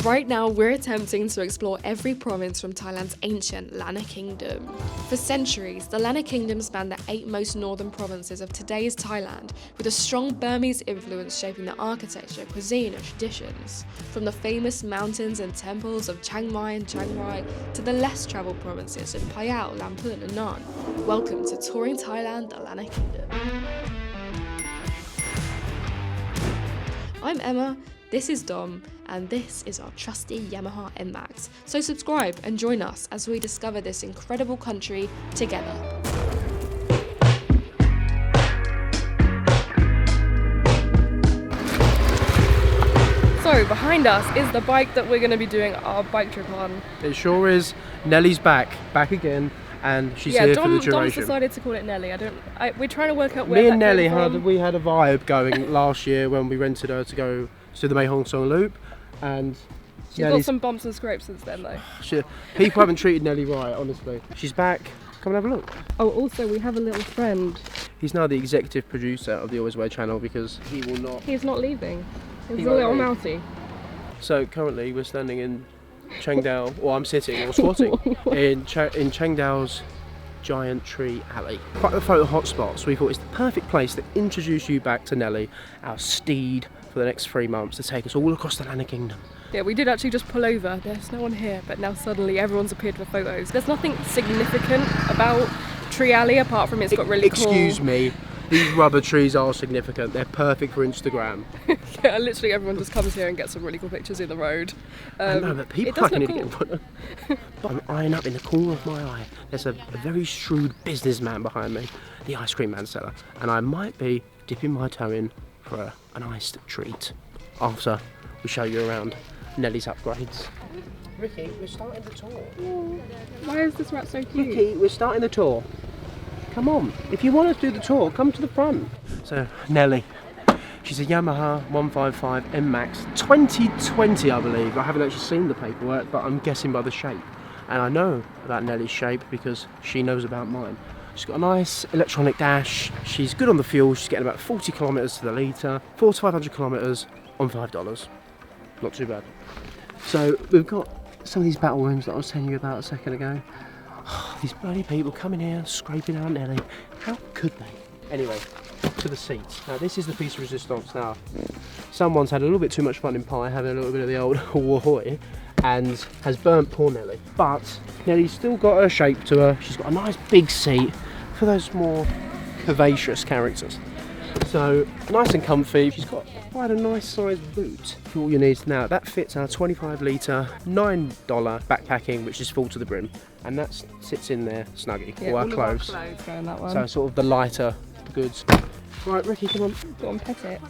Right now, we're attempting to explore every province from Thailand's ancient Lanna Kingdom. For centuries, the Lanna Kingdom spanned the 8 most northern provinces of today's Thailand, with a strong Burmese influence shaping the architecture, cuisine and traditions. From the famous mountains and temples of Chiang Mai and Chiang Rai to the less travelled provinces of Phayao, Lumphun and Nan. Welcome to Touring Thailand, the Lanna Kingdom. I'm Emma, this is Dom, and this is our trusty Yamaha NMAX. So subscribe and join us as we discover this incredible country together. So behind us is the bike that we're going to be doing our bike trip on. It sure is. Nellie's back again, and she's here for the duration. Dom's decided to call it Nelly. We're trying to work out where Me and Nellie had a vibe going last year when we rented her to go to the Mae Hong Son loop, and she's got some bumps and scrapes since then though. People haven't treated Nellie right, honestly. She's back. Come and have a look. Oh, also we have a little friend. He's now the executive producer of the Always Wear channel because he will not. He's not leaving. He's a little mousy. So currently we're standing in Chiang Dao, or I'm sitting or squatting in Chiang Dao's giant tree alley. Quite a photo hotspot, so we thought it's the perfect place to introduce you back to Nellie, our steed for the next 3 months, to take us all across the Lanna Kingdom. Yeah, we did actually just pull over. There's no one here, but now suddenly everyone's appeared for photos. There's nothing significant about Tree Alley apart from it's got really cool... Excuse me, these rubber trees are significant. They're perfect for Instagram. Yeah, literally everyone just comes here and gets some really cool pictures in the road. I know, but people need to get in front of. But I'm eyeing up in the corner of my eye. There's a very shrewd businessman behind me, the ice cream man seller, and I might be dipping my toe in for an iced treat after we show you around Nellie's upgrades. Ricky, we're starting the tour. Why is this rat so cute? Ricky, we're starting the tour. Come on, if you want to do the tour, come to the front. So, Nellie, she's a Yamaha 155 NMAX 2020, I believe. I haven't actually seen the paperwork, but I'm guessing by the shape. And I know about Nellie's shape because she knows about mine. She's got a nice electronic dash. She's good on the fuel. She's getting about 40 kilometres to the litre, 400 to 500 kilometres on $5. Not too bad. So we've got some of these battle wounds that I was telling you about a second ago. These bloody people coming here, scraping out Nellie. How could they? Anyway, to the seats. Now this is the piece of resistance. Now, someone's had a little bit too much fun in Pai, having a little bit of the old Wahoy, and has burnt poor Nellie. But Nellie's still got her shape to her. She's got a nice big seat for those more curvaceous characters. So nice and comfy. She's got quite a nice sized boot for all your needs. Now that fits our 25 litre $9 backpacking, which is full to the brim, and that sits in there snuggy. Yeah, all our clothes. Go in that one. So sort of the lighter goods. Right, Ricky, come on. Go on, pet it.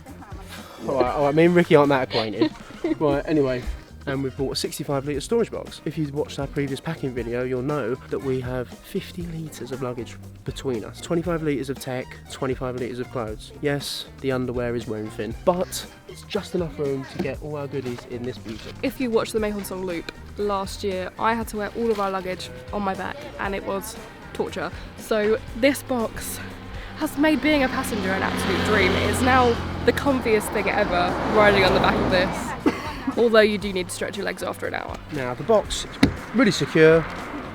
All right. Me and Ricky aren't that acquainted. Right. Anyway. And we've bought a 65 litre storage box. If you've watched our previous packing video, you'll know that we have 50 litres of luggage between us. 25 litres of tech, 25 litres of clothes. Yes, the underwear is wearing thin, but it's just enough room to get all our goodies in this beauty. If you watched the Mae Hong Son loop last year, I had to wear all of our luggage on my back and it was torture. So this box has made being a passenger an absolute dream. It is now the comfiest thing ever, riding on the back of this. Although you do need to stretch your legs after an hour. Now the box is really secure.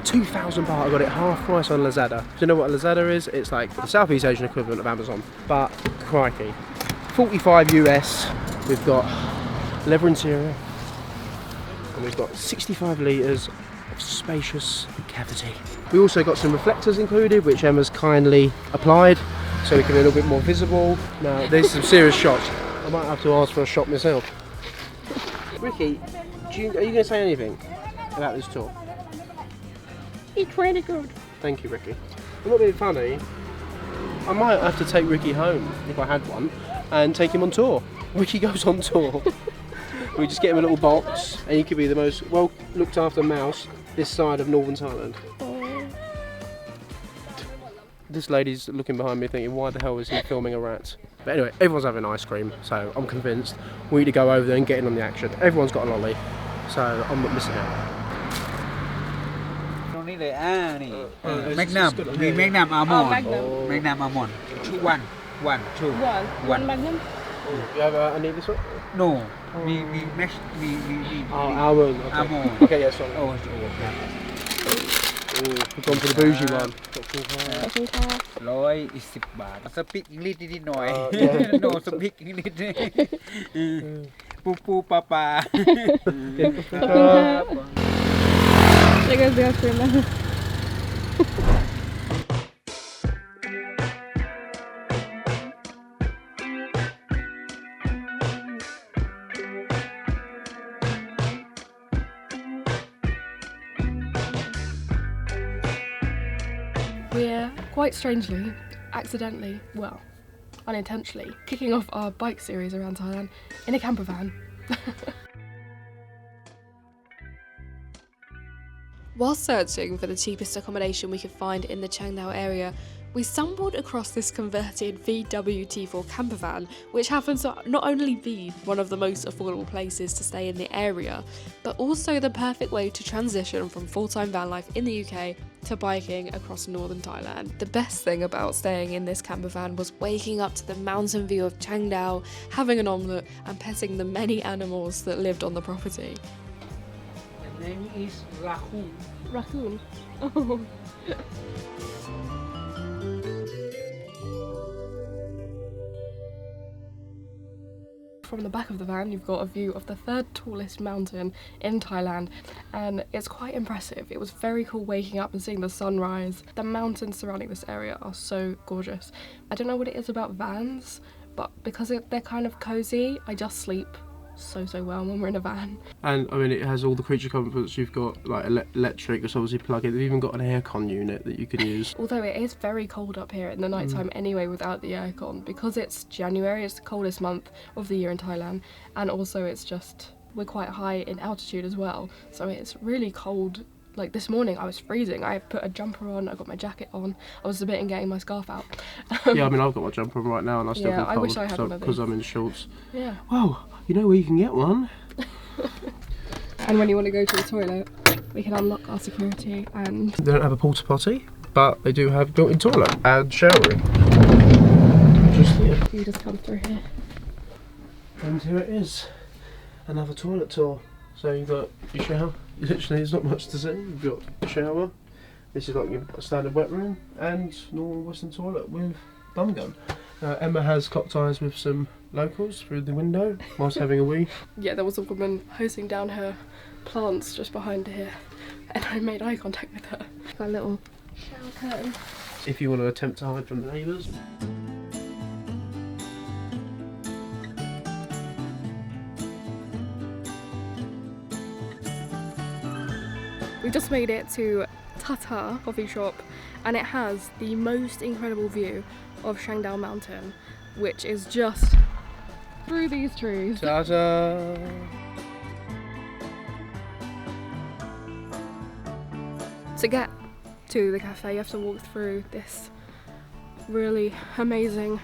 2,000 baht. I got it half price on Lazada. Do you know what Lazada is? It's like the Southeast Asian equivalent of Amazon. But crikey, 45 US. We've got leather interior, and we've got 65 litres of spacious cavity. We also got some reflectors included, which Emma's kindly applied, so we can be a little bit more visible. Now there's some serious shots. I might have to ask for a shot myself. Ricky, are you going to say anything about this tour? It's really good. Thank you, Ricky. I'm not being funny. I might have to take Ricky home, if I had one, and take him on tour. Ricky goes on tour. We just get him a little box, and he could be the most well looked after mouse this side of Northern Thailand. This lady's looking behind me thinking, why the hell is he filming a rat? But anyway, everyone's having ice cream, so I'm convinced we need to go over there and get in on the action. Everyone's got a lolly, so I'm not missing out. Magnum, Magnum almond. Magnum almond. One, two. One Magnum? You have any this one? No, we match we Almond. Okay. Almond. Okay, yeah, sorry. Oh, okay. We've gone for the bougie one. 110 บาท Speak English นิดหน่อย No speak English ปูปลา We're quite strangely, accidentally, well, unintentionally, kicking off our bike series around Thailand in a camper van. While searching for the cheapest accommodation we could find in the Chiang Dao area, we stumbled across this converted VW T4 camper van, which happens to not only be one of the most affordable places to stay in the area, but also the perfect way to transition from full-time van life in the UK to biking across northern Thailand. The best thing about staying in this camper van was waking up to the mountain view of Chiang Dao, having an omelette and petting the many animals that lived on the property. The name is Raccoon. Raccoon? Oh. From the back of the van, you've got a view of the third tallest mountain in Thailand, and it's quite impressive. It was very cool waking up and seeing the sunrise. The mountains surrounding this area are so gorgeous. I don't know what it is about vans, but because they're kind of cozy, I just sleep so well when we're in a van. And I mean, it has all the creature comforts. You've got like electric, it's obviously plug-in. They've even got an aircon unit that you can use. Although it is very cold up here in the night time anyway without the aircon, because it's January, it's the coldest month of the year in Thailand, and also it's just, we're quite high in altitude as well, so it's really cold. Like this morning I was freezing. I put a jumper on, I got my jacket on, I was debating getting my scarf out. Yeah, I mean, I've got my jumper on right now and I still feel cold. I wish I had one of these. Because I'm in shorts. Yeah. Well, you know where you can get one. And when you want to go to the toilet, we can unlock our security and... They don't have a porta potty, but they do have built-in toilet and shower room. Just here. You just come through here. And here it is. Another toilet tour. So you've got your shower. Literally, there's not much to see. You've got a shower. This is like your standard wet room and normal Western toilet with bum gun. Emma has cocked eyes with some locals through the window whilst having a wee. Yeah, there was a woman hosing down her plants just behind here, and I made eye contact with her. Got a little shower curtain. If you want to attempt to hide from the neighbours. We just made it to Tata coffee shop, and it has the most incredible view of Chiang Dao mountain, which is just through these trees. Tata! To get to the cafe you have to walk through this really amazing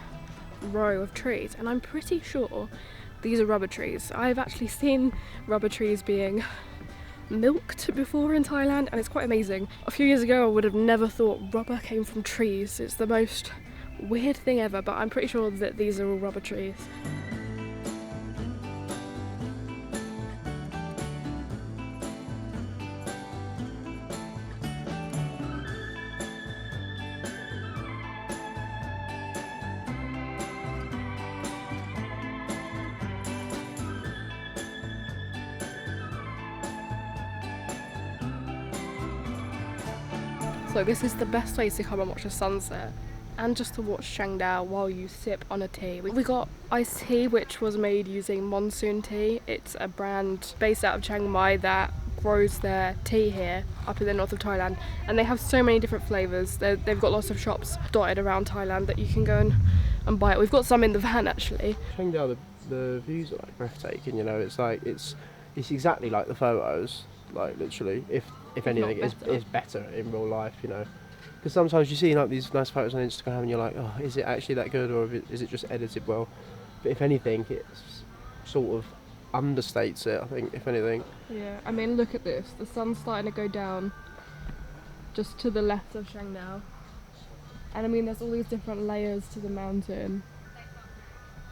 row of trees, and I'm pretty sure these are rubber trees. I've actually seen rubber trees being milked before in Thailand, and it's quite amazing. A few years ago I would have never thought rubber came from trees. It's the most weird thing ever, but I'm pretty sure that these are all rubber trees. So this is the best place to come and watch the sunset, and just to watch Chiang Dao while you sip on a tea. We got iced tea, which was made using monsoon tea. It's a brand based out of Chiang Mai that grows their tea here up in the north of Thailand, and they have so many different flavours. They've got lots of shops dotted around Thailand that you can go and buy it. We've got some in the van actually. Chiang Dao, the views are like breathtaking, you know. It's like it's exactly like the photos, like literally. If anything, it's better in real life, you know. Because sometimes you see like these nice photos on Instagram and you're like, oh, is it actually that good, or is it just edited well? But if anything, it sort of understates it, I think, if anything. Yeah, I mean, look at this. The sun's starting to go down just to the left of Chiang Dao. And I mean, there's all these different layers to the mountain.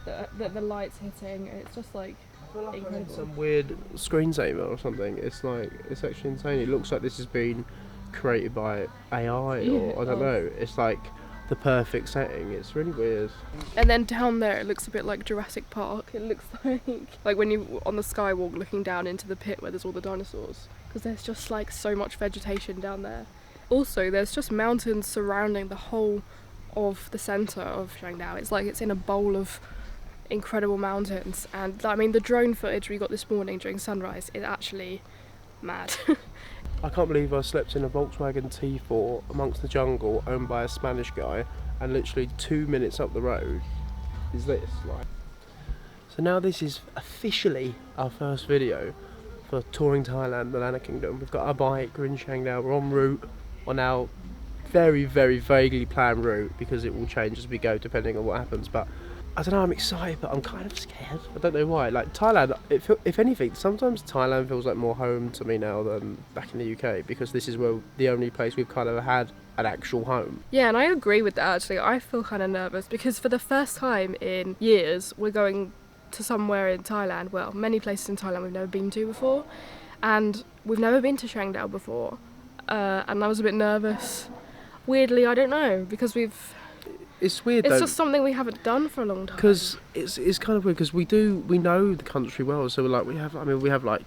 that the light's hitting, and it's just like incredible. Some weird screensaver or something. It's like, it's actually insane. It looks like this has been created by AI or I don't know. It's like the perfect setting. It's really weird. And then down there it looks a bit like Jurassic Park. It looks like when you on the skywalk looking down into the pit where there's all the dinosaurs, because there's just like so much vegetation down there. Also there's just mountains surrounding the whole of the centre of Chiang Dao. It's like it's in a bowl of incredible mountains, and I mean the drone footage we got this morning during sunrise is actually mad. I can't believe I slept in a Volkswagen T4 amongst the jungle owned by a Spanish guy, and literally 2 minutes up the road is this. Like, so now this is officially our first video for Touring Thailand, the Lanna Kingdom. We've got our bike, we're in Chiang Dao, we're en route on our very, very vaguely planned route, because it will change as we go depending on what happens. But I don't know, I'm excited, but I'm kind of scared. I don't know why. Like Thailand, if anything, sometimes Thailand feels like more home to me now than back in the UK, because this is the only place we've kind of had an actual home. Yeah, and I agree with that actually. I feel kind of nervous because for the first time in years we're going to somewhere in Thailand, well, many places in Thailand we've never been to before, and we've never been to Chiang Dao before, and I was a bit nervous. Weirdly, I don't know, because it's weird. It's though, just something we haven't done for a long time. Because it's kind of weird, because we know the country well, so we have like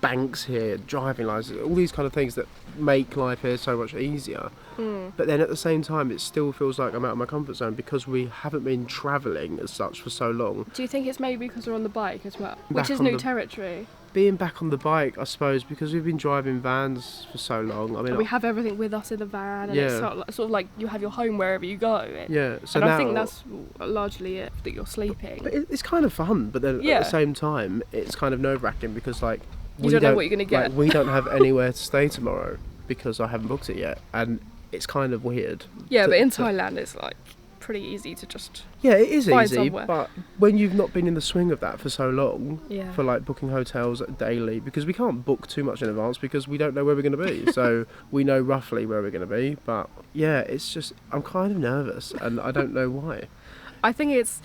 banks here, driving licenses, all these kind of things that make life here so much easier. But then at the same time, it still feels like I'm out of my comfort zone because we haven't been travelling as such for so long. Do you think it's maybe because we're on the bike as well, which is new territory? Being back on the bike, I suppose, because we've been driving vans for so long. I mean, we have everything with us in the van, and it's sort of like you have your home wherever you go. So and now, I think that's largely it, that you're sleeping. But it's kind of fun, but then at the same time, it's kind of nerve-wracking because like you don't know what you're going to get. Like, we don't have anywhere to stay tomorrow because I haven't booked it yet, and it's kind of weird. Yeah, but in Thailand, it's like pretty easy to just it is find easy, somewhere. but when you've not been in the swing of that for so long, Yeah. for like booking hotels daily, because we can't book too much in advance because we don't know where we're going to be. So we know roughly where we're going to be, but yeah, it's just I'm kind of nervous, and I don't know why. I think it's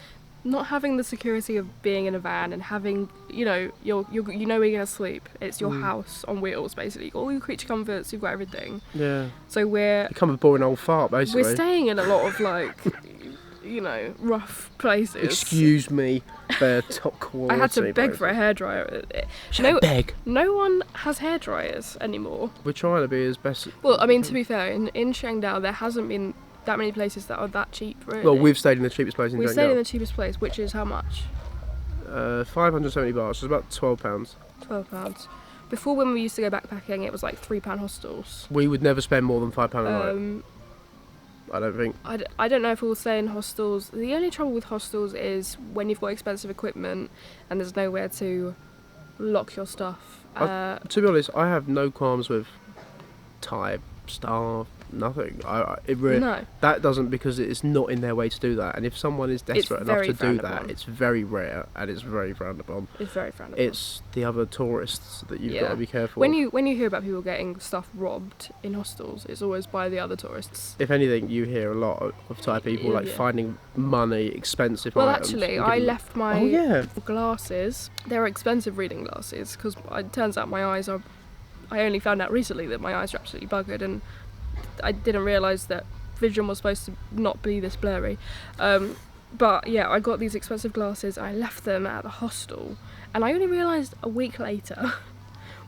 not having the security of being in a van and having, you know, you're where you're going to sleep. It's your house on wheels, basically. All your creature comforts, you've got everything. Yeah. So we're Become a boring old fart, basically. We're staying in a lot of like, you know, rough places. Excuse me, they're top quality. I had to beg for a hairdryer. Should I beg? No one has hairdryers anymore. We're trying to be as best. Well, I mean, to be fair, in Chiang Dao there hasn't been that many places that are that cheap, really. Well, we've stayed in the cheapest place in We Chiang stayed Dao. in the cheapest place, which is how much? 570 baht, so it's about £12. £12. Before, when we used to go backpacking, it was like £3 hostels. We would never spend more than £5 a night. I don't think. I don't know if we'll stay in hostels. The only trouble with hostels is when you've got expensive equipment and there's nowhere to lock your stuff. To be honest, I have no qualms with Thai staff, nothing. No. That doesn't, because it's not in their way to do that. And if someone is desperate enough to do that, it's very rare and it's very frowned upon. It's very frowned upon. It's the other tourists that you've got to be careful. When you hear about people getting stuff robbed in hostels, it's always by the other tourists. If anything, you hear a lot of Thai people finding money, expensive items. Well, actually, I left my glasses. They're expensive reading glasses because it turns out my eyes are. I only found out recently that my eyes are absolutely buggered, and I didn't realise that vision was supposed to not be this blurry. But yeah, I got these expensive glasses. I left them at the hostel, and I only realised a week later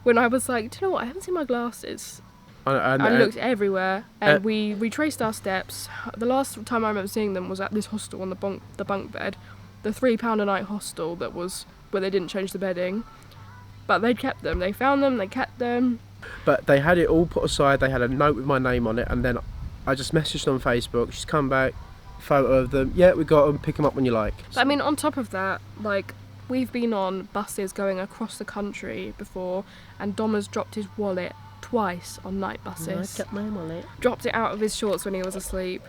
when I was like, do you know what? I haven't seen my glasses. I looked everywhere, and we retraced our steps. The last time I remember seeing them was at this hostel on the bunk bed, the £3 a night hostel that was where they didn't change the bedding. But they'd kept them. They found them, they kept them. But they had it all put aside. They had a note with my name on it, and then I just messaged on Facebook. She's come back, photo of them. Yeah, we got them. Pick them up when you like. I mean, on top of that, like, we've been on buses going across the country before, and Dom has dropped his wallet twice on night buses. I kept my wallet. Dropped it out of his shorts when he was asleep.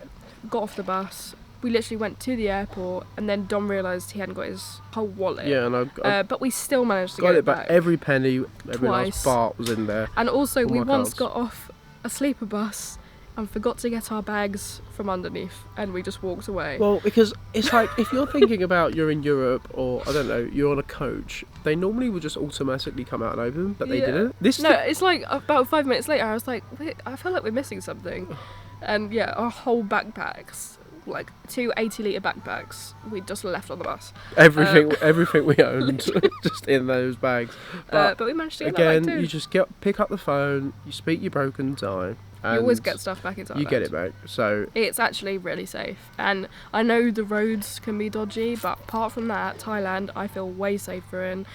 Got off the bus. We literally went to the airport, and then Dom realised he hadn't got his whole wallet. Yeah, and but we still managed to got get it back. Every penny, every last baht was in there. And also, we once cards. got off a sleeper bus and forgot to get our bags from underneath, and we just walked away. Well, because it's like, if you're thinking about you're in Europe, or I don't know, you're on a coach, they normally would just automatically come out and open, but they didn't. It's like about 5 minutes later, I was like, wait, I feel like we're missing something. And yeah, our whole backpacks, like 2 80-litre backpacks, we just left on the bus. Everything we owned, just in those bags. But we managed to get again, that back too. you just pick up the phone, you speak your broken Thai. You always get stuff back in Thailand. You get it back, so it's actually really safe. And I know the roads can be dodgy, but apart from that, Thailand I feel way safer in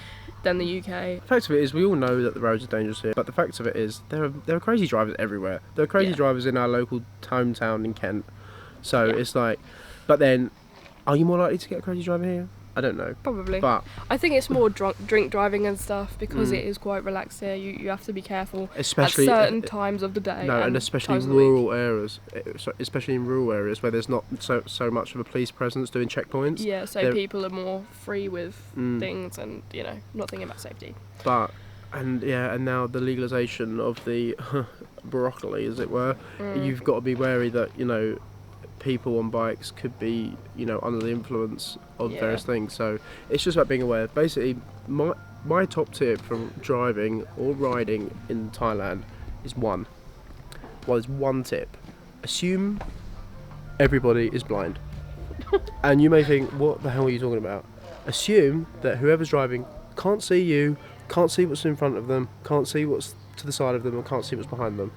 than the UK. The fact of it is, we all know that the roads are dangerous here, but the fact of it is, there are crazy drivers everywhere. There are crazy drivers in our local hometown in Kent. So it's like, but then, are you more likely to get a crazy driver here? I don't know. Probably. But I think it's more drink driving and stuff, because it is quite relaxed here. You have to be careful, especially at certain times of the day. And especially rural areas, especially in rural areas where there's not so much of a police presence doing checkpoints. Yeah, so people are more free with things, and not thinking about safety. And now the legalisation of the broccoli, as it were, you've got to be wary that people on bikes could be under the influence of various things. So it's just about being aware. Basically, my top tip from driving or riding in Thailand is there's one tip: assume everybody is blind. And you may think, what the hell are you talking about? Assume that whoever's driving can't see you, can't see what's in front of them, can't see what's to the side of them, or can't see what's behind them.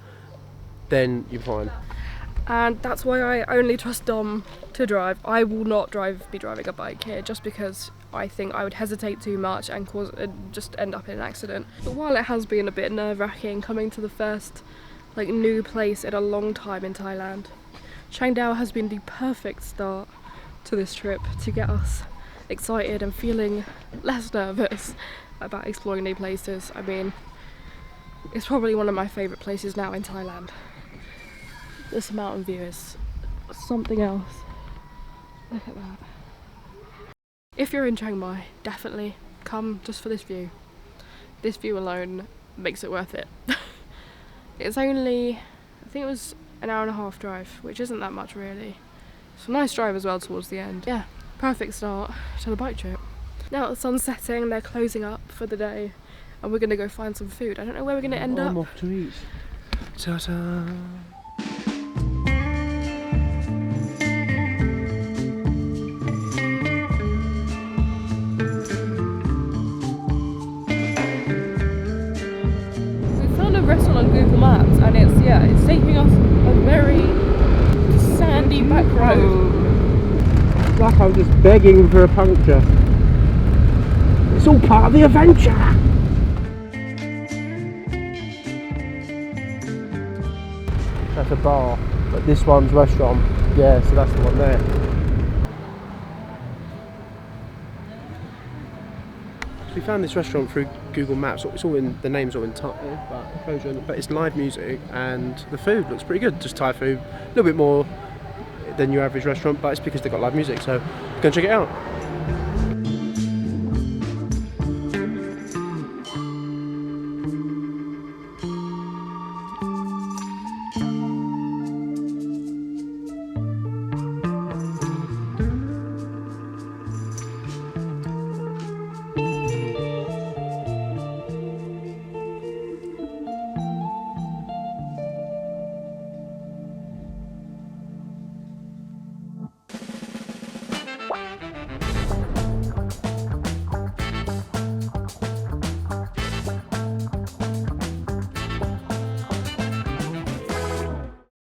Then you're fine. And that's why I only trust Dom to drive. I will not be driving a bike here, just because I think I would hesitate too much and just end up in an accident. But while it has been a bit nerve-wracking coming to the first new place in a long time in Thailand, Chiang Dao has been the perfect start to this trip to get us excited and feeling less nervous about exploring new places. I mean, it's probably one of my favourite places now in Thailand. This mountain view is something else. Look at that. If you're in Chiang Mai, definitely come just for this view. This view alone makes it worth it. It's only, I think it was an hour and a half drive, which isn't that much really. It's a nice drive as well towards the end. Yeah, perfect start to the bike trip. Now the sun's setting, they're closing up for the day, and we're going to go find some food. I don't know where we're going to end up. I'm off to eat. Ta-ta! Restaurant on Google Maps, and it's taking us a very sandy back road. It's like I'm just begging for a puncture. It's all part of the adventure. That's a bar, but this one's restaurant. Yeah, so that's the one there. We found this restaurant through Google Maps. It's all in, the name's all in Thai, but it's live music and the food looks pretty good. Just Thai food, a little bit more than your average restaurant, but it's because they've got live music. So go and check it out.